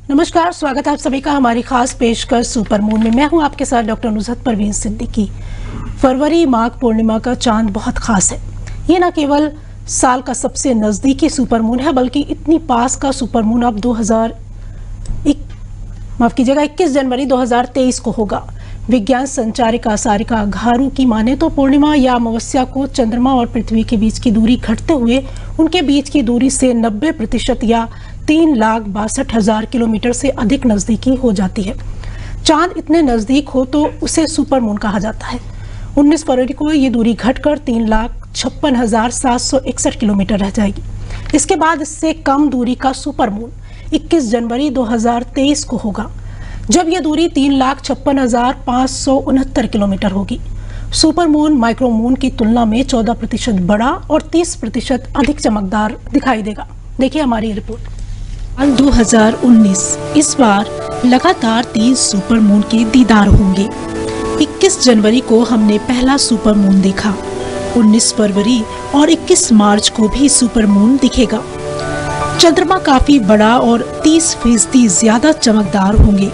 नमस्कार, स्वागत है आप सभी का हमारी खास पेशकश सुपर मून में। मैं हूं आपके साथ डॉक्टर नुसरत परवीन सिद्दीकी। फरवरी माघ पूर्णिमा का चांद बहुत खास है। ये न केवल साल का सबसे नजदीकी सुपर मून है, बल्कि इतनी पास का सुपर मून अब 21 जनवरी 2023 को होगा। विज्ञान संचारिका सारिका घारू की माने तो पूर्णिमा या अमावस्या को चंद्रमा और पृथ्वी के बीच की दूरी घटते हुए उनके बीच की दूरी से 90% या 3,62,000 किलोमीटर से अधिक नजदीकी हो जाती है। चांद इतने नजदीक हो तो उसे सुपर मून कहा जाता है। 19 फरवरी को ये दूरी घटकर 3,56,761 किलोमीटर रह जाएगी। इसके बाद इससे कम दूरी का सुपर मून 21 जनवरी 2023 को होगा, जब यह दूरी 3,56,569 किलोमीटर होगी। सुपर मून माइक्रो मून की तुलना में 14% बड़ा और 30% अधिक चमकदार दिखाई देगा। देखिए हमारी रिपोर्ट। 2019 इस बार लगातार 3 सुपर मून के दीदार होंगे। 21 जनवरी को हमने पहला सुपर मून देखा। 19 फरवरी और 21 मार्च को भी सुपर मून दिखेगा। चंद्रमा काफी बड़ा और 30% ज्यादा चमकदार होंगे।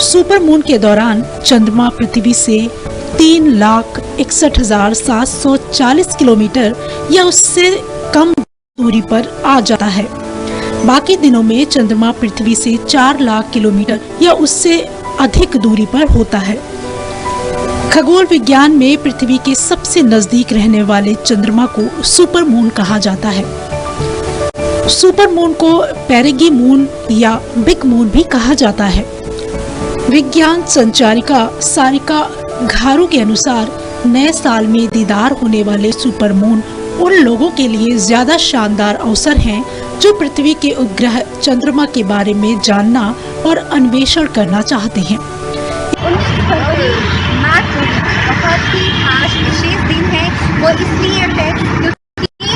सुपर मून के दौरान चंद्रमा पृथ्वी से 3,61,740 किलोमीटर या उससे कम दूरी पर आ जाता है। बाकी दिनों में चंद्रमा पृथ्वी से 4 लाख किलोमीटर या उससे अधिक दूरी पर होता है। खगोल विज्ञान में पृथ्वी के सबसे नजदीक रहने वाले चंद्रमा को सुपर मून कहा जाता है। सुपर मून को पेरिगी मून या बिग मून भी कहा जाता है। विज्ञान संचारिका सारिका घारू के अनुसार नए साल में दीदार होने वाले सुपर मून उन लोगों के लिए ज्यादा शानदार अवसर हैं जो पृथ्वी के उपग्रह चंद्रमा के बारे में जानना और अन्वेषण करना चाहते हैं। 19 फरवरी मार्च बहुत ही खास विशेष दिन है। वो इसलिए है क्योंकि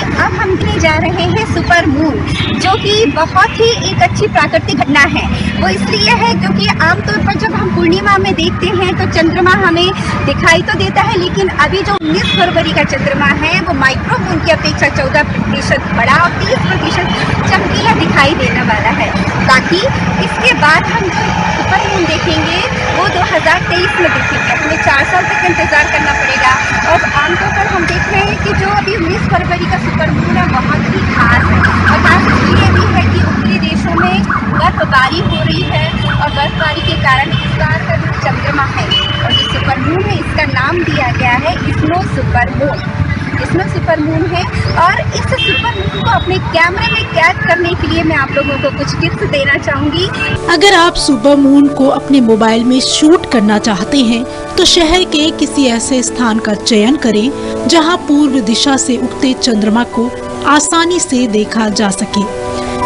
अब हम देखने जा रहे हैं सुपर मून, जो कि बहुत ही एक अच्छी प्राकृतिक घटना है। वो इसलिए है क्योंकि आमतौर पर जब हम पूर्णिमा में देखते हैं तो चंद्रमा हमें दिखाई तो देता है, लेकिन अभी जो 19 फरवरी का चंद्रमा है वो माइक्रो मून की अपेक्षा 14% बड़ा और 30% चमकीला दिखाई देने वाला है। बाकी इसके बाद हम जो सुपर मून देखेंगे वो 2023 में देखेंगे। हमें 4 साल तक इंतजार करना पड़ेगा। और आमतौर पर हम देख रहे हैं कि जो अभी 19 फरवरी का सुपर मून है बहुत ही खास है। और खास इसलिए भी है कि उत्तरी देशों में बर्फबारी हो रही है और बर्फबारी के कारण इस बार का जो चंद्रमा है और जो सुपर मून है इसका नाम दिया गया है snow super moon. Snow super moon है और इस सुपर मून को अपने कैमरे में कैद करने के लिए मैं आप लोगों को कुछ टिप्स देना चाहूंगी। अगर आप सुपर मून को अपने मोबाइल में शूट करना चाहते हैं तो शहर के किसी ऐसे स्थान का चयन करें जहां पूर्व दिशा से उगते चंद्रमा को आसानी से देखा जा सके।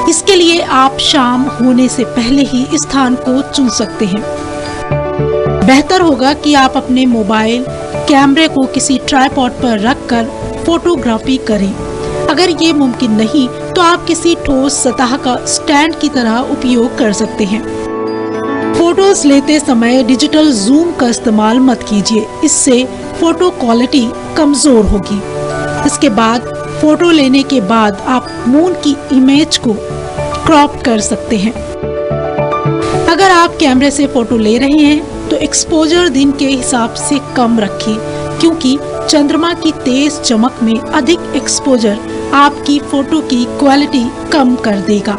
इसके लिए आप शाम होने से पहले ही स्थान को चुन सकते हैं। बेहतर होगा कि आप अपने मोबाइल कैमरे को किसी ट्राइपॉड पर रखकर फोटोग्राफी करें। अगर ये मुमकिन नहीं तो आप किसी ठोस सतह का स्टैंड की तरह उपयोग कर सकते हैं। फोटोज लेते समय डिजिटल जूम का इस्तेमाल मत कीजिए, इससे फोटो क्वालिटी कमजोर होगी। इसके बाद फोटो लेने के बाद आप मून की इमेज को क्रॉप कर सकते हैं। अगर आप कैमरे से फोटो ले रहे हैं तो एक्सपोजर दिन के हिसाब से कम रखें, क्योंकि चंद्रमा की तेज चमक में अधिक एक्सपोजर आपकी फोटो की क्वालिटी कम कर देगा।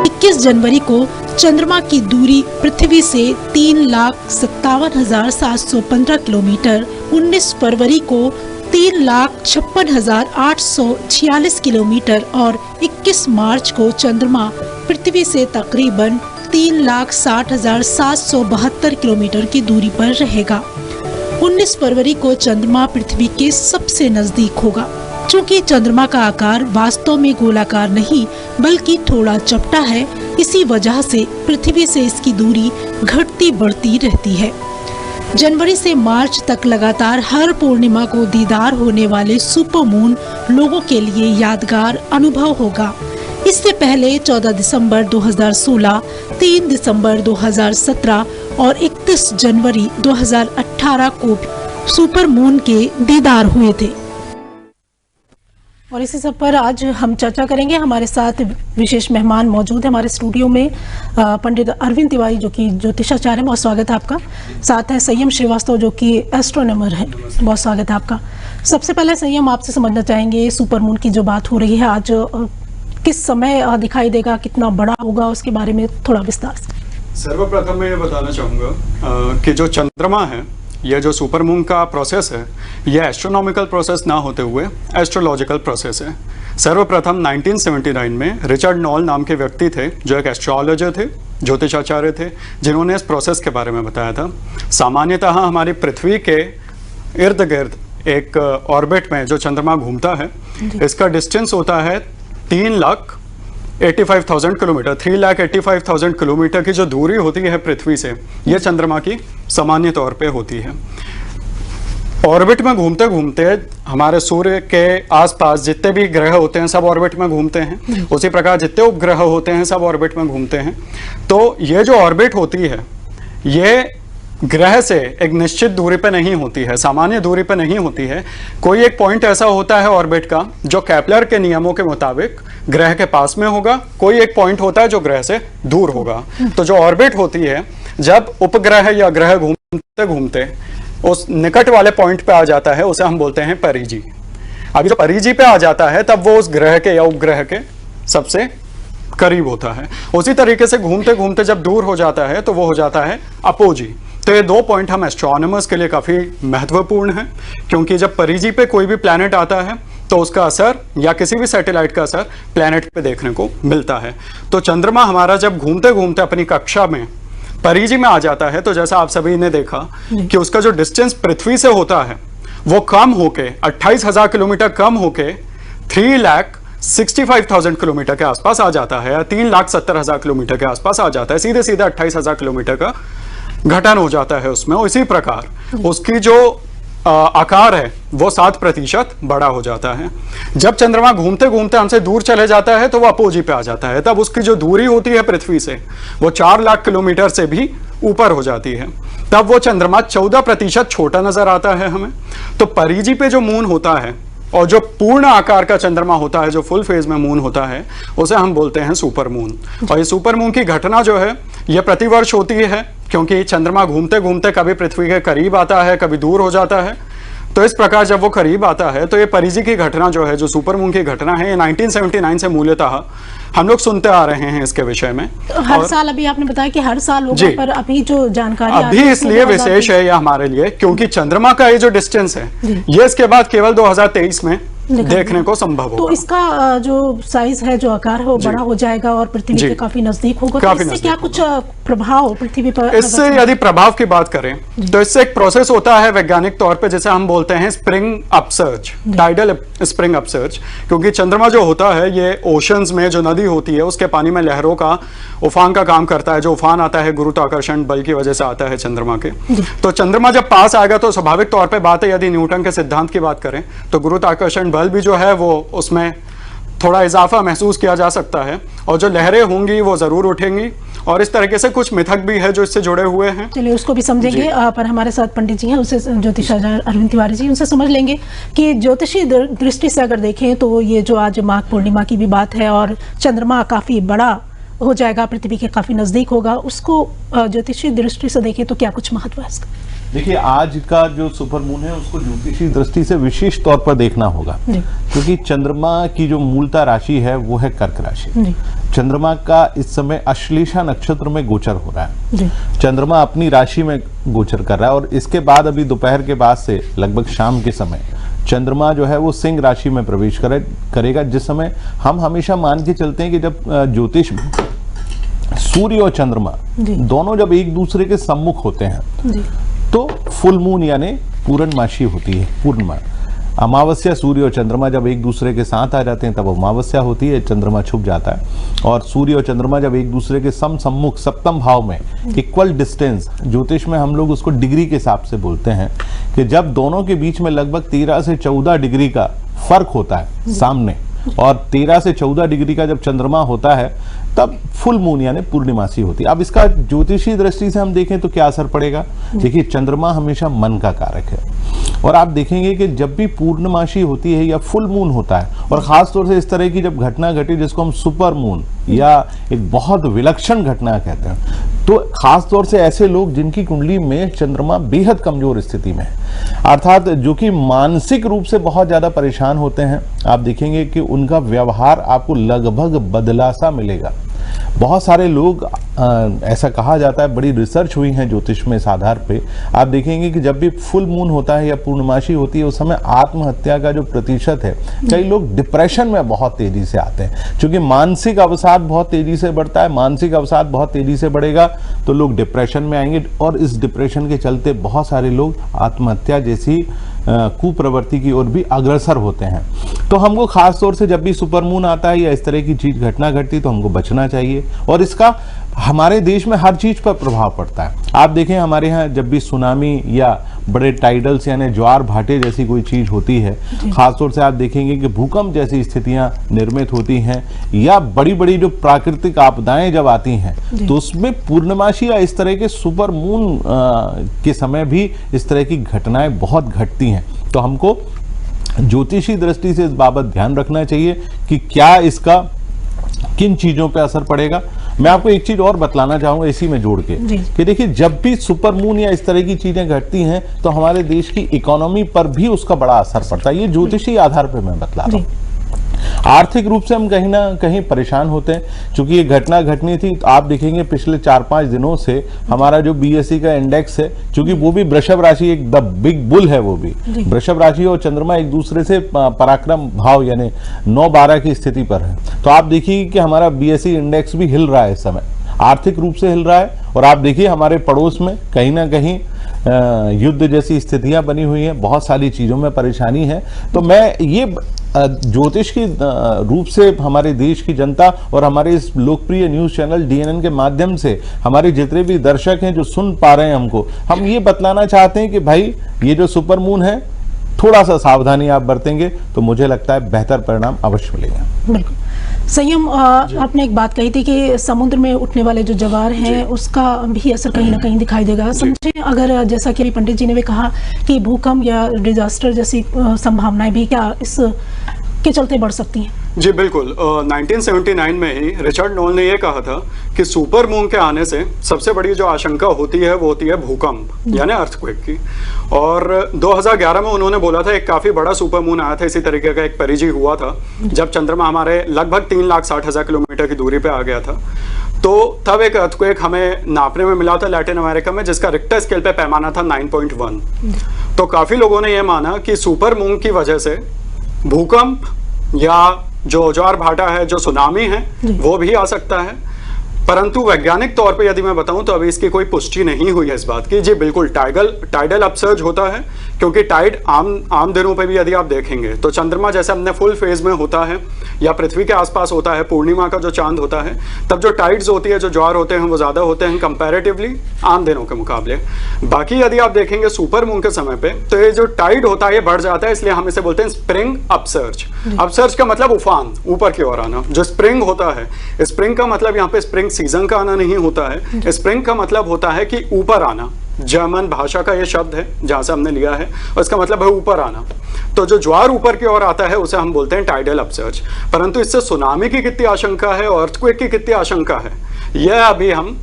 21 जनवरी को चंद्रमा की दूरी पृथ्वी से 3,57,715 किलोमीटर, 19 फरवरी को 3,56,846 किलोमीटर और 21 मार्च को चंद्रमा पृथ्वी से तकरीबन 3,60,772 किलोमीटर की दूरी पर रहेगा। 19 फरवरी को चंद्रमा पृथ्वी के सबसे नजदीक होगा। चूंकि चंद्रमा का आकार वास्तव में गोलाकार नहीं बल्कि थोड़ा चपटा है, इसी वजह से पृथ्वी से इसकी दूरी घटती बढ़ती रहती है। जनवरी से मार्च तक लगातार हर पूर्णिमा को दीदार होने वाले सुपर मून लोगों के लिए यादगार अनुभव होगा। इससे पहले 14 दिसंबर 2016, 3 दिसंबर 2017 और 31 जनवरी 2018 को सुपर मून के दीदार हुए थे। और इसी सब पर आज हम चर्चा करेंगे। हमारे साथ विशेष मेहमान मौजूद है हमारे स्टूडियो में, पंडित अरविंद तिवारी जो कि ज्योतिषाचार्य, बहुत स्वागत है आपका। साथ है संयम श्रीवास्तव जो कि एस्ट्रोनॉमर है, बहुत स्वागत है आपका। सबसे पहले संयम, आपसे समझना चाहेंगे सुपरमून की जो बात हो रही है आज, किस समय दिखाई देगा, कितना बड़ा होगा, उसके बारे में थोड़ा विस्तार से। सर्वप्रथम मैं ये बताना चाहूँगा कि जो चंद्रमा है, यह जो सुपरमून का प्रोसेस है, यह एस्ट्रोनॉमिकल प्रोसेस ना होते हुए एस्ट्रोलॉजिकल प्रोसेस है। सर्वप्रथम 1979 में रिचर्ड नॉल नाम के व्यक्ति थे जो एक एस्ट्रोलॉजर थे, ज्योतिषाचार्य थे, जिन्होंने इस प्रोसेस के बारे में बताया था। सामान्यतः हमारी पृथ्वी के इर्द गिर्द एक ऑर्बिट में जो चंद्रमा घूमता है, इसका डिस्टेंस होता है 3,85,000 किलोमीटर। 3,85,000 किलोमीटर की जो दूरी होती है पृथ्वी से, यह चंद्रमा की सामान्य तौर पे होती है। ऑर्बिट में घूमते घूमते हमारे सूर्य के आसपास जितने भी ग्रह होते हैं सब ऑर्बिट में घूमते हैं, उसी प्रकार जितने उपग्रह होते हैं सब ऑर्बिट में घूमते हैं। तो ये जो ऑर्बिट होती है, ये ग्रह से एक निश्चित दूरी पे नहीं होती है, सामान्य दूरी पे नहीं होती है। कोई एक पॉइंट ऐसा होता है ऑर्बिट का जो केपलर के नियमों के मुताबिक ग्रह के पास में होगा, कोई एक पॉइंट होता है जो ग्रह से दूर होगा। तो जो ऑर्बिट होती है, जब उपग्रह या ग्रह घूमते घूमते उस निकट वाले पॉइंट पे आ जाता है, उसे हम बोलते हैं परिजी। अभी जो परिजी पे आ जाता है तब वो उस ग्रह के या उपग्रह के सबसे करीब होता है। उसी तरीके से घूमते घूमते जब दूर हो जाता है तो वो हो जाता है अपोजी। तो ये दो पॉइंट हम एस्ट्रोनॉमर्स के लिए काफ़ी महत्वपूर्ण हैं, क्योंकि जब परिजी पे कोई भी प्लैनेट आता है तो उसका असर या किसी भी सैटेलाइट का असर प्लैनेट पे देखने को मिलता है। तो चंद्रमा हमारा जब घूमते घूमते अपनी कक्षा में परिजी में आ जाता है, तो जैसा आप सभी ने देखा कि उसका जो डिस्टेंस पृथ्वी से होता है वो कम होके 28,000 किलोमीटर कम होके 3,65,000 किलोमीटर के आसपास आ जाता है, या 3,70,000 किलोमीटर के आसपास आ जाता है। सीधे सीधे 28,000 किलोमीटर का घटन हो जाता है उसमें। इसी प्रकार उसकी जो आकार है वो 7% बड़ा हो जाता है। जब चंद्रमा घूमते घूमते हमसे दूर चले जाता है तो वो अपोजी पे आ जाता है, तब उसकी जो दूरी होती है पृथ्वी से वो 4 लाख किलोमीटर से भी ऊपर हो जाती है। तब वो चंद्रमा 14% छोटा नजर आता है हमें। तो परिजी पे जो मून होता है और जो पूर्ण आकार का चंद्रमा होता है, जो फुल फेज में मून होता है, उसे हम बोलते हैं सुपर मून। और ये सुपर मून की घटना जो है ये प्रतिवर्ष होती है, क्योंकि चंद्रमा घूमते घूमते कभी पृथ्वी के करीब आता है, कभी दूर हो जाता है। तो इस प्रकार जब वो करीब आता है तो ये परिजी की घटना जो है, जो सुपर मून की घटना है, ये 1979 से मूलतः हम लोग सुनते आ रहे हैं इसके विषय में। तो हर साल, अभी आपने बताया कि हर साल होगा, पर अभी जो जानकारी अभी इसलिए विशेष है यह हमारे लिए, क्योंकि चंद्रमा का ये जो डिस्टेंस है ये इसके बाद केवल 2023 में देखने को संभव होगा। तो इसका जो साइज है, जो आकार है, वो बड़ा हो जाएगा और पृथ्वी के काफी नजदीक होगा। तो इससे क्या कुछ प्रभाव पृथ्वी पर? इससे यदि प्रभाव की बात करें तो इससे एक प्रोसेस होता है वैज्ञानिक तौर पे, जिसे हम बोलते हैं spring upsurge, tidal spring upsurge. क्योंकि चंद्रमा जो होता है ये ओशंस में जो नदी होती है उसके पानी में लहरों का उफान का काम करता है। जो उफान आता है गुरुत्वाकर्षण बल की वजह से आता है चंद्रमा के। तो चंद्रमा जब पास आएगा तो स्वाभाविक तौर पे बात है, यदि न्यूटन के सिद्धांत की बात करें तो गुरुत्वाकर्षण बल भी जो है वो उसमें थोड़ा इजाफा महसूस किया जा सकता है, और जो लहरें होंगी वो जरूर उठेंगी। और इस तरीके से कुछ मिथक भी है जो इससे जुड़े हुए हैं। चलिए उसको भी समझेंगे। पर हमारे साथ पंडित जी हैं, उससे ज्योतिषाचार्य अरविंद तिवारी जी, उनसे समझ लेंगे कि ज्योतिषी दृष्टि से अगर देखें तो ये जो आज माघ पूर्णिमा की भी बात है और चंद्रमा काफी बड़ा हो जाएगा, पृथ्वी के काफी नजदीक होगा, उसको ज्योतिषी दृष्टि से देखें तो क्या कुछ महत्व है इसका? देखिए, आज का जो सुपर मून है उसको ज्योतिषी दृष्टि से विशेष तौर पर देखना होगा, क्योंकि चंद्रमा की जो मूलता राशि है वो है कर्क राशि। चंद्रमा का इस समय अश्लेषा नक्षत्र में गोचर हो रहा है। चंद्रमा अपनी राशि में गोचर कर रहा है, और इसके बाद अभी दोपहर के बाद से लगभग शाम के समय चंद्रमा जो है वो सिंह राशि में प्रवेश करेगा, जिस समय हम हमेशा मान के चलते हैं कि जब ज्योतिष सूर्य और चंद्रमा दोनों जब एक दूसरे के सम्मुख होते हैं तो फुल मून यानी पूर्णमासी होती है। पूर्णिमा, अमावस्या, सूर्य और चंद्रमा जब एक दूसरे के साथ आ जाते हैं तब अमावस्या होती है, चंद्रमा छुप जाता है। और सूर्य और चंद्रमा जब एक दूसरे के सम्मुख सप्तम भाव में इक्वल डिस्टेंस, ज्योतिष में हम लोग उसको डिग्री के हिसाब से बोलते हैं, कि जब दोनों के बीच में लगभग 13 से 14 डिग्री का फर्क होता है सामने, और 13 से 14 डिग्री का जब चंद्रमा होता है तब फुल मून यानी पूर्णिमासी होती है। अब इसका ज्योतिषी दृष्टि से हम देखें तो क्या असर पड़ेगा? देखिए, चंद्रमा हमेशा मन का कारक है। और आप देखेंगे कि जब भी पूर्णमासी होती है या फुल मून होता है, और खास तौर से इस तरह की जब घटना घटी जिसको हम सुपर मून या एक बहुत विलक्षण घटना कहते हैं, तो खास तौर से ऐसे लोग जिनकी कुंडली में चंद्रमा बेहद कमजोर स्थिति में है, अर्थात जो कि मानसिक रूप से बहुत ज्यादा परेशान होते हैं, आप देखेंगे कि उनका व्यवहार आपको लगभग बदला सा मिलेगा। बहुत सारे लोग ऐसा कहा जाता है, बड़ी रिसर्च हुई है ज्योतिष में इस आधार पे, आप देखेंगे कि जब भी फुल मून होता है या पूर्णमासी होती है उस समय आत्महत्या का जो प्रतिशत है, कई लोग डिप्रेशन में बहुत तेजी से आते हैं, क्योंकि मानसिक अवसाद बहुत तेजी से बढ़ता है। मानसिक अवसाद बहुत तेजी से बढ़ेगा तो लोग डिप्रेशन में आएंगे, और इस डिप्रेशन के चलते बहुत सारे लोग आत्महत्या जैसी कुप्रवृत्ति की ओर भी अग्रसर होते हैं। तो हमको खास तौर से जब भी सुपर मून आता है या इस तरह की चीज घटना घटती तो हमको बचना चाहिए, और इसका हमारे देश में हर चीज पर प्रभाव पड़ता है। आप देखें हमारे यहाँ जब भी सुनामी या बड़े टाइडल्स यानी ज्वार भाटे जैसी कोई चीज होती है, खासतौर से आप देखेंगे कि भूकंप जैसी स्थितियां निर्मित होती हैं या बड़ी बड़ी जो प्राकृतिक आपदाएं जब आती हैं, तो उसमें पूर्णमासी या इस तरह के सुपर मून के समय भी इस तरह की घटनाएं बहुत घटती हैं। तो हमको ज्योतिषी दृष्टि से इस बाबत ध्यान रखना चाहिए कि क्या इसका किन चीजों पे असर पड़ेगा। मैं आपको एक चीज और बतलाना चाहूंगा इसी में जोड़ के कि देखिए, जब भी सुपर मून या इस तरह की चीजें घटती हैं तो हमारे देश की इकोनॉमी पर भी उसका बड़ा असर पड़ता है। ये ज्योतिषी आधार पर मैं बतला रहा हूं। आर्थिक रूप से हम कहीं ना कहीं परेशान होते हैं, क्योंकि ये घटना घटनी थी। तो आप देखेंगे पिछले 4-5 दिनों से हमारा जो बीएसई का इंडेक्स है, क्योंकि वो भी वृषभ राशि एक द बिग बुल है, वो भी वृषभ राशि और चंद्रमा एक दूसरे से पराक्रम भाव यानी 9-12 की स्थिति पर है। तो आप देखिए कि हमारा बीएसई इंडेक्स भी हिल रहा है इस समय, आर्थिक रूप से हिल रहा है। और आप देखिए हमारे पड़ोस में कहीं ना कहीं युद्ध जैसी स्थितियां बनी हुई हैं, बहुत सारी चीजों में परेशानी है। तो मैं ये ज्योतिष की रूप से हमारे देश की जनता और हमारे इस लोकप्रिय न्यूज चैनल डीएनएन के माध्यम से हमारे जितने भी दर्शक हैं जो सुन पा रहे हैं हमको, हम ये बतलाना चाहते हैं कि भाई ये जो सुपर मून है, थोड़ा सा सावधानी आप बरतेंगे तो मुझे लगता है बेहतर परिणाम अवश्य मिलेगा। बिल्कुल संयम, आपने एक बात कही थी कि समुद्र में उठने वाले जो ज्वार हैं उसका भी असर कहीं ना कहीं दिखाई देगा। समझे, अगर जैसा कि पंडित जी ने भी कहा कि भूकंप या डिजास्टर जैसी संभावनाएं भी क्या इस के चलते बढ़ सकती हैं? जी बिल्कुल। 1979 में ही रिचर्ड नोल ने यह कहा था कि सुपर मून के आने से सबसे बड़ी जो आशंका होती है वो होती है भूकंप यानी अर्थक्वेक की। और 2011 में उन्होंने बोला था एक काफी बड़ा सुपर मून आया था, इसी तरीके का एक पेरिजी हुआ था जब चंद्रमा हमारे लगभग 3,60,000 किलोमीटर की दूरी पे आ गया था। तो तब एक अर्थक्वेक हमें नापने में मिला था लैटिन अमेरिका में, जिसका रिक्टर स्केल पे पैमाना था 9.1। तो काफी लोगों ने यह माना कि सुपर मून की वजह से भूकंप या जो ज्वार भाटा है, जो सुनामी है, वो भी आ सकता है। परंतु वैज्ञानिक तौर पे यदि मैं बताऊं तो अभी इसकी कोई पुष्टि नहीं हुई है इस बात की। जी बिल्कुल, टाइडल अपसर्ज होता है, क्योंकि टाइड आम दिनों पे भी यदि आप देखेंगे तो चंद्रमा जैसे अपने फुल फेज में होता है या पृथ्वी के आसपास होता है, पूर्णिमा का जो चांद होता है, तब जो टाइड्स होती है, जो ज्वार होते हैं, वो ज्यादा होते हैं कंपैरेटिवली आम दिनों के मुकाबले। बाकी यदि आप देखेंगे सुपर मून के समय पे तो ये जो टाइड होता है ये बढ़ जाता है, इसलिए हम इसे बोलते हैं स्प्रिंग अपसर्ज। अपसर्ज का मतलब उफान, ऊपर की ओर आना। जो स्प्रिंग होता है, स्प्रिंग का मतलब यहाँ पे स्प्रिंग सीजन का आना नहीं होता है, स्प्रिंग का मतलब होता है कि ऊपर आना। जर्मन भाषा का ये शब्द है जहां से हमने लिया है, और इसका मतलब है ऊपर आना। तो जो ज्वार ऊपर की ओर आता है उसे हम बोलते हैं टाइडल अपसर्ज। परंतु इससे सुनामी की कितनी आशंका है और अर्थक्वेक की कितनी आशंका है, यह अभी हम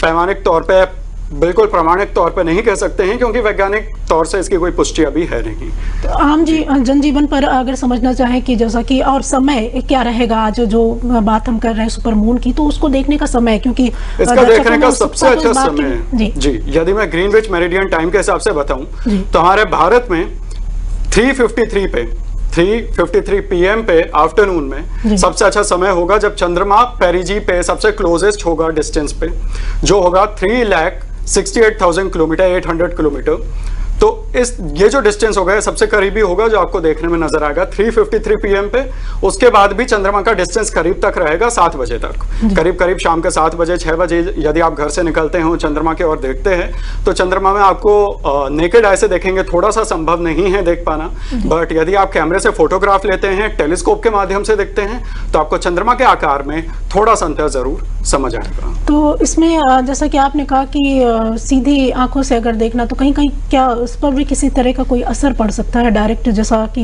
पैमानिक तौर पे, बिल्कुल प्रामाणिक तौर पे नहीं कह सकते हैं, क्योंकि वैज्ञानिक तौर से इसकी कोई पुष्टि अभी है नहीं। तो आम जनजीवन पर अगर समझना चाहें कि जैसा कि और समय क्या रहेगा, आज जो बात हम कर रहे हैं सुपर मून की, तो उसको देखने का समय, क्योंकि इसका देखने का सबसे अच्छा समय जी यदि मैं ग्रीनविच मेरिडियन टाइम के हिसाब से बताऊं तो हमारे भारत में 3:53 PM पे आफ्टरनून में सबसे अच्छा समय होगा जब चंद्रमा पेरिजी पे सबसे क्लोजेस्ट होगा डिस्टेंस पे, जो होगा 3,68,000 किलोमीटर, 800 किलोमीटर। तो ये जो डिस्टेंस होगा सबसे करीबी होगा जो आपको देखने में नजर आएगा 3:53 PM पे। उसके बाद भी चंद्रमा का डिस्टेंस करीब तक रहेगा 7 बजे तक, करीब करीब शाम के 7 बजे 6 बजे यदि आप घर से निकलते हैं चंद्रमा की ओर देखते हैं तो चंद्रमा में आपको नेकेड आई से देखेंगे थोड़ा सा संभव नहीं है देख पाना, बट यदि आप कैमरे से फोटोग्राफ लेते हैं, टेलीस्कोप के माध्यम से देखते हैं, तो आपको चंद्रमा के आकार में थोड़ा सा अंतर जरूर समझ आएगा। तो इसमें जैसा कि आपने कहा कि सीधी आंखों से अगर देखना तो कहीं कहीं क्या इस पर भी किसी तरह का कोई असर पड़ सकता है डायरेक्ट, जैसा कि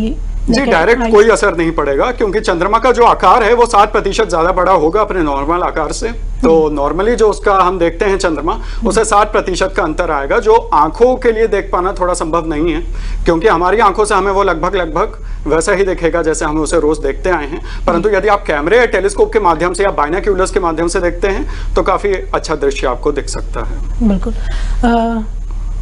जी डायरेक्ट कोई असर नहीं पड़ेगा, क्योंकि चंद्रमा का जो आकार है वो 7% ज्यादा बड़ा होगा अपने नॉर्मल आकार से। तो नॉर्मली जो उसका हम देखते हैं चंद्रमा, उसे 7% का अंतर आएगा, जो आंखों के लिए देख पाना थोड़ा संभव नहीं है, क्योंकि हमारी आंखों से हमें वो लगभग वैसा ही दिखेगा जैसे हम उसे रोज देखते आए हैं। परंतु यदि आप कैमरे या टेलीस्कोप के माध्यम से या बाइनोक्यूलर्स के माध्यम से देखते हैं तो काफी अच्छा दृश्य आपको दिख सकता है। बिल्कुल।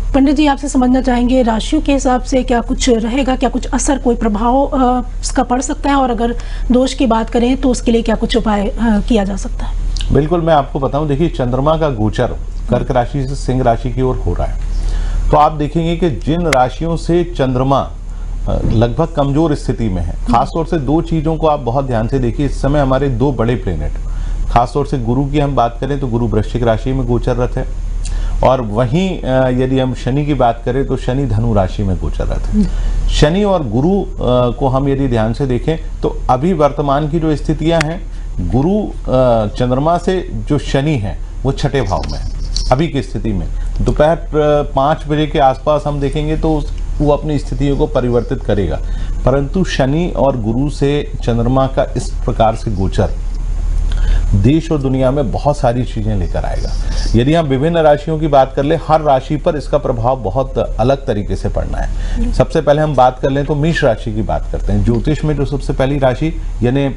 पंडित जी, आपसे समझना चाहेंगे राशियों के हिसाब से क्या कुछ रहेगा, क्या कुछ असर, कोई प्रभाव इसका पड़ सकता है, और अगर दोष की बात करें तो उसके लिए क्या कुछ उपाय किया जा सकता है? बिल्कुल, मैं आपको बताऊं, देखिए चंद्रमा का गोचर कर्क राशि से सिंह राशि की ओर हो रहा है, तो आप देखेंगे कि जिन राशियों से चंद्रमा लगभग कमजोर स्थिति में है, खासतौर से दो चीजों को आप बहुत ध्यान से देखिए। इस समय हमारे दो बड़े प्लेनेट, खासतौर से गुरु की हम बात करें तो गुरु वृश्चिक राशि में गोचररत है, और वहीं यदि हम शनि की बात करें तो शनि धनु राशि में गोचररत है। शनि और गुरु को हम यदि ध्यान से देखें तो अभी वर्तमान की जो स्थितियां हैं, गुरु चंद्रमा से जो शनि है वो छठे भाव में है अभी की स्थिति में। दोपहर 5 बजे के आसपास हम देखेंगे तो वो अपनी स्थितियों को परिवर्तित करेगा, परंतु शनि और गुरु से चंद्रमा का इस प्रकार से गोचर देश और दुनिया में बहुत सारी चीजें लेकर आएगा। यदि हम विभिन्न राशियों की बात कर ले, हर राशि पर इसका प्रभाव बहुत अलग तरीके से पड़ना है। सबसे पहले हम बात कर लें तो मेष राशि की बात करते हैं। ज्योतिष में जो सबसे पहली राशि यानी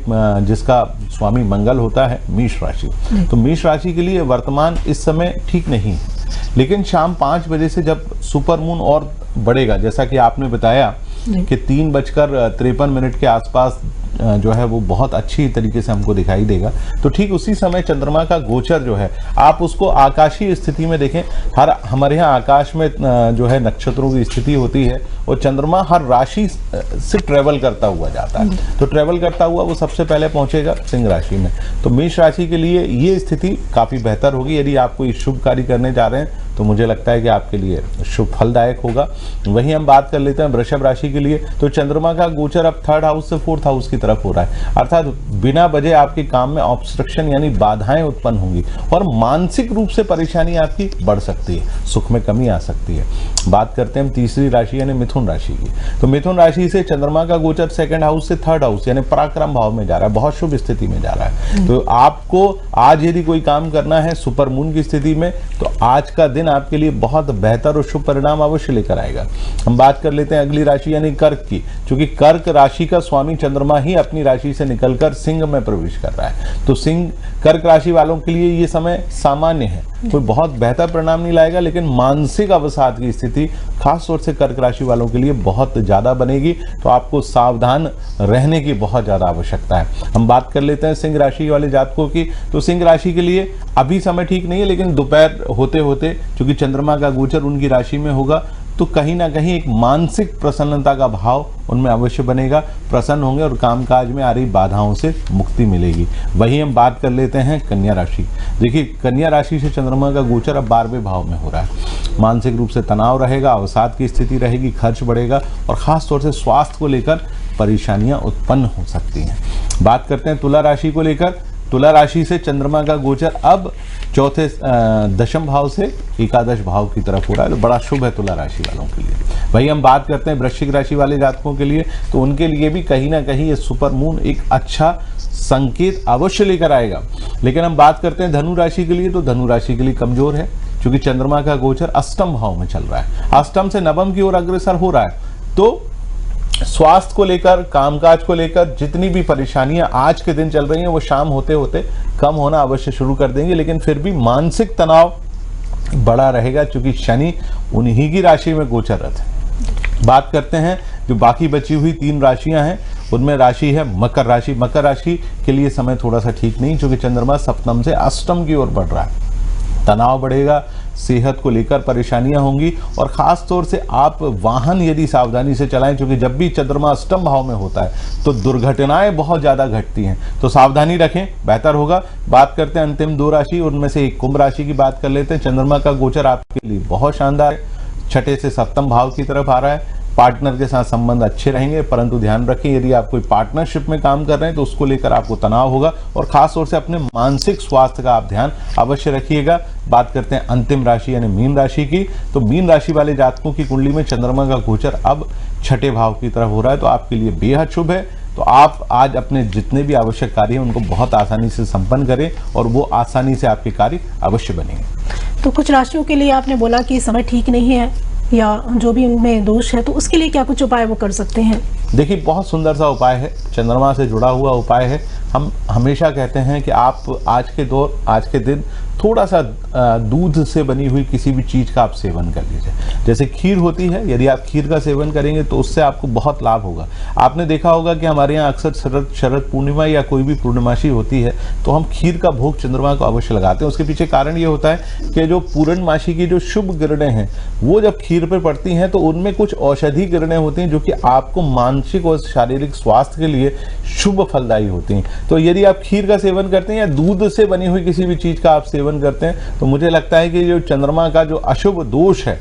जिसका स्वामी मंगल होता है, मेष राशि। तो मेष राशि के लिए वर्तमान इस समय ठीक नहीं है, लेकिन शाम 5 बजे से जब सुपर मून और बढ़ेगा, जैसा कि आपने बताया कि 3:53 के आसपास जो है वो बहुत अच्छी तरीके से हमको दिखाई देगा, तो ठीक उसी समय चंद्रमा का गोचर जो है, आप उसको आकाशीय स्थिति में देखें। हमारे यहाँ आकाश में जो है नक्षत्रों की स्थिति होती है, और चंद्रमा हर राशि से ट्रेवल करता हुआ जाता है, तो ट्रेवल करता हुआ वो सबसे पहले पहुंचेगा सिंह राशि में। तो मेष राशि के लिए ये स्थिति काफी बेहतर होगी। यदि आप कोई शुभ कार्य करने जा रहे हैं तो मुझे लगता है कि आपके लिए शुभ फलदायक होगा। वहीं हम बात कर लेते हैं वृषभ राशि के लिए, तो चंद्रमा का गोचर अब 3rd हाउस से 4th हाउस की तरफ हो रहा है, अर्थात बिना वजह आपके काम में ऑब्स्ट्रक्शन यानी बाधाएं उत्पन्न होंगी, और मानसिक रूप से परेशानी आपकी बढ़ सकती है, सुख में कमी आ सकती है। बात करते हैं हम तीसरी राशि यानी मिथुन राशि की, तो मिथुन राशि से चंद्रमा का गोचर 2nd हाउस से 3rd हाउस यानी पराक्रम भाव में जा रहा है, बहुत शुभ स्थिति में जा रहा है। तो आपको आज यदि कोई काम करना है सुपर मून की स्थिति में, तो आज का दिन आपके लिए बहुत बेहतर और शुभ परिणाम अवश्य लेकर आएगा। हम बात कर लेते हैं अगली राशि यानी कर्क की, क्योंकि कर्क राशि का स्वामी चंद्रमा ही अपनी राशि से निकलकर सिंह में प्रवेश कर रहा है। तो सिंह कर्क राशि वालों के लिए ये समय सामान्य है, कोई बहुत बेहतर परिणाम नहीं लाएगा, लेकिन मानसिक अवसाद की स्थिति खास तौर से कर्क राशि वालों के लिए बहुत ज्यादा बनेगी, तो आपको सावधान रहने की बहुत ज्यादा आवश्यकता है। हम बात कर लेते हैं सिंह राशि वाले जातकों की, तो सिंह राशि के लिए अभी समय ठीक नहीं है, लेकिन दोपहर होते होते चूंकि चंद्रमा का गोचर उनकी राशि में होगा, तो कहीं ना कहीं एक मानसिक प्रसन्नता का भाव उनमें अवश्य बनेगा, प्रसन्न होंगे और कामकाज में आ रही बाधाओं से मुक्ति मिलेगी। वहीं हम बात कर लेते हैं कन्या राशि। देखिए कन्या राशि से चंद्रमा का गोचर अब 12वें भाव में हो रहा है। मानसिक रूप से तनाव रहेगा, अवसाद की स्थिति रहेगी, खर्च बढ़ेगा, और खास तौर से स्वास्थ्य को लेकर परेशानियां उत्पन्न हो सकती हैं। बात करते हैं तुला राशि को लेकर। तुला राशि से चंद्रमा का गोचर अब 4थे 10th भाव से 11th भाव की तरफ हो रहा है, तो बड़ा शुभ है तुला राशि वालों के लिए। वही हम बात करते हैं वृश्चिक राशि वाले जातकों के लिए, तो उनके लिए भी कहीं ना कहीं ये सुपर मून एक अच्छा संकेत अवश्य लेकर आएगा। लेकिन हम बात करते हैं धनु राशि के लिए, तो धनु राशि के लिए कमजोर है, क्योंकि चंद्रमा का गोचर 8th भाव में चल रहा है, 8th से 9th की ओर अग्रसर हो रहा है। तो स्वास्थ्य को लेकर, कामकाज को लेकर जितनी भी परेशानियां आज के दिन चल रही हैं, वो शाम होते होते कम होना अवश्य शुरू कर देंगे, लेकिन फिर भी मानसिक तनाव बड़ा रहेगा, क्योंकि शनि उन्हीं की राशि में गोचररत है। बात करते हैं जो बाकी बची हुई 3 राशियां हैं, उनमें राशि है मकर राशि। मकर राशि के लिए समय थोड़ा सा ठीक नहीं, क्योंकि चंद्रमा 7th से 8th की ओर बढ़ रहा है, तनाव बढ़ेगा, सेहत को लेकर परेशानियां होंगी, और खास तौर से आप वाहन यदि सावधानी से चलाएं, क्योंकि जब भी चंद्रमा 8th भाव में होता है तो दुर्घटनाएं बहुत ज्यादा घटती हैं, तो सावधानी रखें, बेहतर होगा। बात करते हैं अंतिम 2 राशि, उनमें से एक कुंभ राशि की बात कर लेते हैं। चंद्रमा का गोचर आपके लिए बहुत शानदार है, 6th से 7th भाव की तरफ आ रहा है, पार्टनर के साथ संबंध अच्छे रहेंगे, परंतु ध्यान रखें यदि आप कोई पार्टनरशिप में काम कर रहे हैं तो उसको लेकर आपको तनाव होगा और खास तौर से अपने मानसिक स्वास्थ्य का आप ध्यान अवश्य रखिएगा। बात करते हैं अंतिम राशि यानी मीन राशि की, तो मीन राशि वाले जातकों की कुंडली में चंद्रमा का गोचर अब छठे भाव की तरफ हो रहा है, तो आपके लिए बेहद शुभ है। तो आप आज अपने जितने भी आवश्यक कार्य हैं उनको बहुत आसानी से संपन्न करें और वो आसानी से आपके कार्य अवश्य बनेंगे। तो कुछ राशियों के लिए आपने बोला कि समय ठीक नहीं है या जो भी उनमें दोष है, तो उसके लिए क्या कुछ उपाय वो कर सकते हैं? देखिए, बहुत सुंदर सा उपाय है, चंद्रमा से जुड़ा हुआ उपाय है। हम हमेशा कहते हैं कि आप आज के दिन थोड़ा सा दूध से बनी हुई किसी भी चीज़ का आप सेवन कर लीजिए। जैसे खीर होती है, यदि आप खीर का सेवन करेंगे तो उससे आपको बहुत लाभ होगा। आपने देखा होगा कि हमारे यहाँ अक्सर शरद पूर्णिमा या कोई भी पूर्णिमासी होती है तो हम खीर का भोग चंद्रमा को अवश्य लगाते हैं। उसके पीछे कारण ये होता है कि जो पूर्णमासी की जो शुभ किरणें हैं वो जब खीर पर पड़ती हैं तो उनमें कुछ औषधि किरणें होती हैं जो कि आपको मानसिक और शारीरिक स्वास्थ्य के लिए शुभ फलदायी होती हैं। तो यदि आप खीर का सेवन करते हैं या दूध से बनी हुई किसी भी चीज़ का आप सेवन करते हैं तो मुझे लगता है कि जो चंद्रमा का जो अशुभ दोष है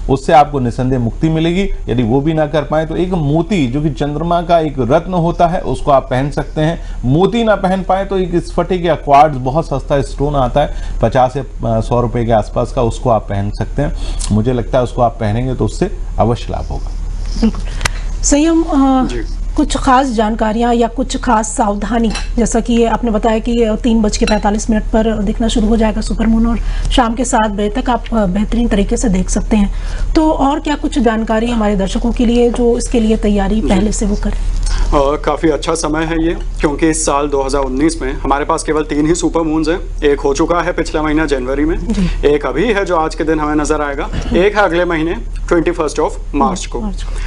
उससे आपको निसंदेह मुक्ति मिलेगी। यदि वो भी ना कर पाए तो एक मोती, जो कि चंद्रमा का एक रत्न होता है, उसको आप पहन सकते हैं। मोती ना पहन पाए तो एक स्फटिक या क्वार्ट्ज बहुत सस्ता स्टोन आता है 50 से 100 रुपए के आसपास का, उसको आप पहन सकते हैं। मुझे लगता है उसको आप पहनेंगे तो उससे अवश्य लाभ होगा। बिल्कुल संयम, कुछ खास जानकारियां या कुछ खास सावधानी, जैसा कि आपने बताया कि 3:45 पर दिखना शुरू हो जाएगा सुपरमून और शाम के 7 बजे तक आप बेहतरीन तरीके से देख सकते हैं, तो और क्या कुछ जानकारी हमारे दर्शकों के लिए जो इसके लिए तैयारी पहले से वो करें? काफ़ी अच्छा समय है ये, क्योंकि इस साल 2019 में हमारे पास केवल 3 ही सुपर मून्स हैं। एक हो चुका है पिछला महीना जनवरी में, एक अभी है जो आज के दिन हमें नजर आएगा, एक है अगले महीने 21 मार्च को।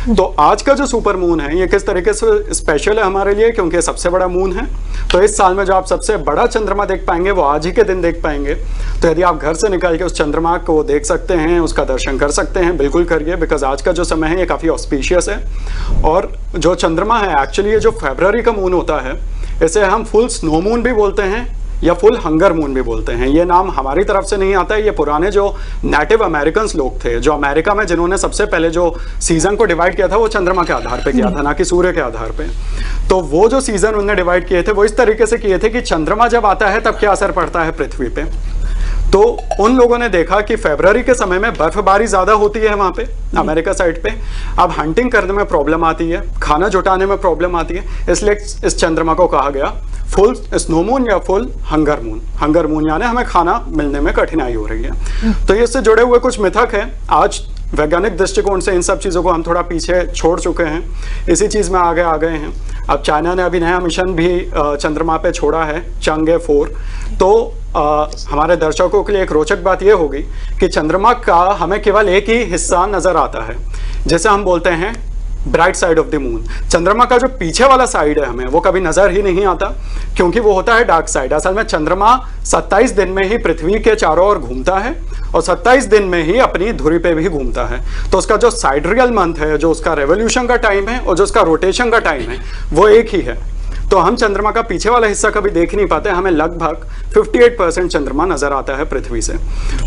तो आज का जो सुपर मून है ये किस तरीके से स्पेशल है हमारे लिए, क्योंकि सबसे बड़ा मून है। तो इस साल में जो आप सबसे बड़ा चंद्रमा देख पाएंगे वो आज ही के दिन देख पाएंगे। तो यदि आप घर से निकल के उस चंद्रमा को देख सकते हैं, उसका दर्शन कर सकते हैं, बिल्कुल करिए, बिकॉज आज का जो समय है ये काफ़ी ऑस्पिशियस है। और जो चंद्रमा है एक्चुअली ये जो फरवरी का मून होता है इसे हम फुल स्नो मून भी बोलते हैं या फुल हंगर मून भी बोलते हैं। ये नाम हमारी तरफ से नहीं आता है, ये पुराने जो नेटिव अमेरिकन लोग थे जो अमेरिका में जिन्होंने सबसे पहले जो सीजन को डिवाइड किया था वो चंद्रमा के आधार पे किया था, ना कि सूर्य के आधार पे। तो वो जो सीजन उन्होंने डिवाइड किए थे वो इस तरीके से किए थे कि चंद्रमा जब आता है तब क्या असर पड़ता है पृथ्वी पे। तो उन लोगों ने देखा कि फरवरी के समय में बर्फबारी ज्यादा होती है वहां पे अमेरिका साइड पे। अब हंटिंग करने में प्रॉब्लम आती है, खाना जुटाने में प्रॉब्लम आती है, इसलिए इस चंद्रमा को कहा गया फुल स्नो मून या full hunger moon. Hunger moon यानी हमें खाना मिलने में कठिनाई हो रही है। तो इससे जुड़े हुए कुछ मिथक हैं। आज वैज्ञानिक दृष्टिकोण से इन सब चीज़ों को हम थोड़ा पीछे छोड़ चुके हैं, इसी चीज़ में आगे आ गए हैं। अब चाइना ने अभी नया मिशन भी चंद्रमा पे छोड़ा है, चंगे 4। तो हमारे दर्शकों के लिए एक रोचक बात यह होगी कि चंद्रमा का हमें केवल एक ही हिस्सा नजर आता है, जैसे हम बोलते हैं bright side of the moon. चंद्रमा का जो पीछे वाला साइड है हमें वो कभी नजर ही नहीं आता, क्योंकि वो होता है डार्क साइड। असल में चंद्रमा 27 दिन में ही पृथ्वी के चारों ओर घूमता है और 27 दिन में ही अपनी धुरी पे भी घूमता है। तो उसका जो साइडरियल मंथ है, जो उसका रेवोल्यूशन का टाइम है और जो उसका रोटेशन का टाइम है वो एक ही है। तो हम चंद्रमा का पीछे वाला हिस्सा कभी देख नहीं पाते, हमें लगभग 58% चंद्रमा नजर आता है पृथ्वी से।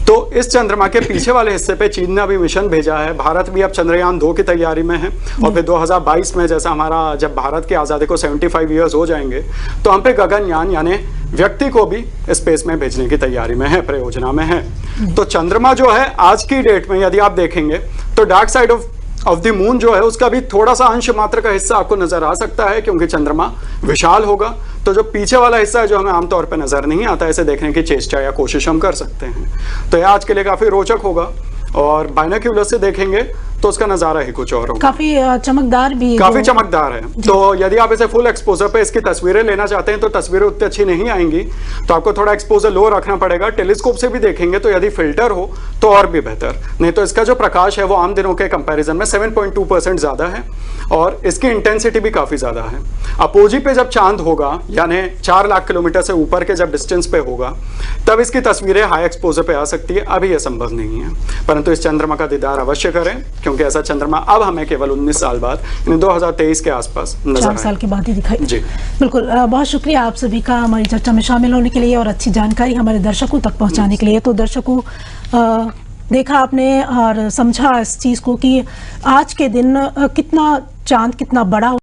तो इस चंद्रमा के पीछे वाले हिस्से पे चीन ने अभी मिशन भेजा है, भारत भी अब चंद्रयान 2 की तैयारी में है और फिर 2022 में जैसा हमारा जब भारत की आज़ादी को 75 ईयर्स हो जाएंगे तो हम पे गगनयान यानी व्यक्ति को भी स्पेस में भेजने की तैयारी में है, प्रयोजना में है। तो चंद्रमा जो है आज की डेट में यदि आप देखेंगे तो dark side of the moon जो है उसका भी थोड़ा सा अंश मात्र का हिस्सा आपको नजर आ सकता है, क्योंकि चंद्रमा विशाल होगा। तो जो पीछे वाला हिस्सा है जो हमें आमतौर पर नजर नहीं आता, इसे देखने की चेष्टा या कोशिश हम कर सकते हैं। तो यह आज के लिए काफी रोचक होगा और बाइनोक्यूलर से देखेंगे तो उसका नजारा ही कुछ और होगा। काफी चमकदार भी, काफी चमकदार है। तो यदि आप इसे फुल एक्सपोजर पे इसकी तस्वीरें लेना चाहते हैं तो तस्वीरें उतनी अच्छी नहीं आएंगी, तो आपको थोड़ा एक्सपोजर लो रखना पड़ेगा। टेलीस्कोप से भी देखेंगे तो यदि फिल्टर हो तो और भी बेहतर, नहीं तो इसका जो प्रकाश है वो आम दिनों के कंपैरिजन में 7.2% ज्यादा है और इसकी इंटेंसिटी भी काफी ज्यादा है। अपोजी पे जब चांद होगा यानी 4 लाख किलोमीटर से ऊपर के जब डिस्टेंस पे होगा तब इसकी तस्वीरें हाई एक्सपोजर पे आ सकती है। अभी यह संभव नहीं है, परंतु इस चंद्रमा का दीदार अवश्य करें, क्योंकि ऐसा चंद्रमा अब हमें केवल 19 साल बाद, यानी 2023 के आसपास नजर 4 साल के बाद ही दिखाई। जी बिल्कुल, बहुत शुक्रिया आप सभी का हमारी चर्चा में शामिल होने के लिए और अच्छी जानकारी हमारे दर्शकों तक पहुंचाने के लिए। तो दर्शकों, देखा आपने और समझा इस चीज को कि आज के दिन कितना चांद कितना बड़ा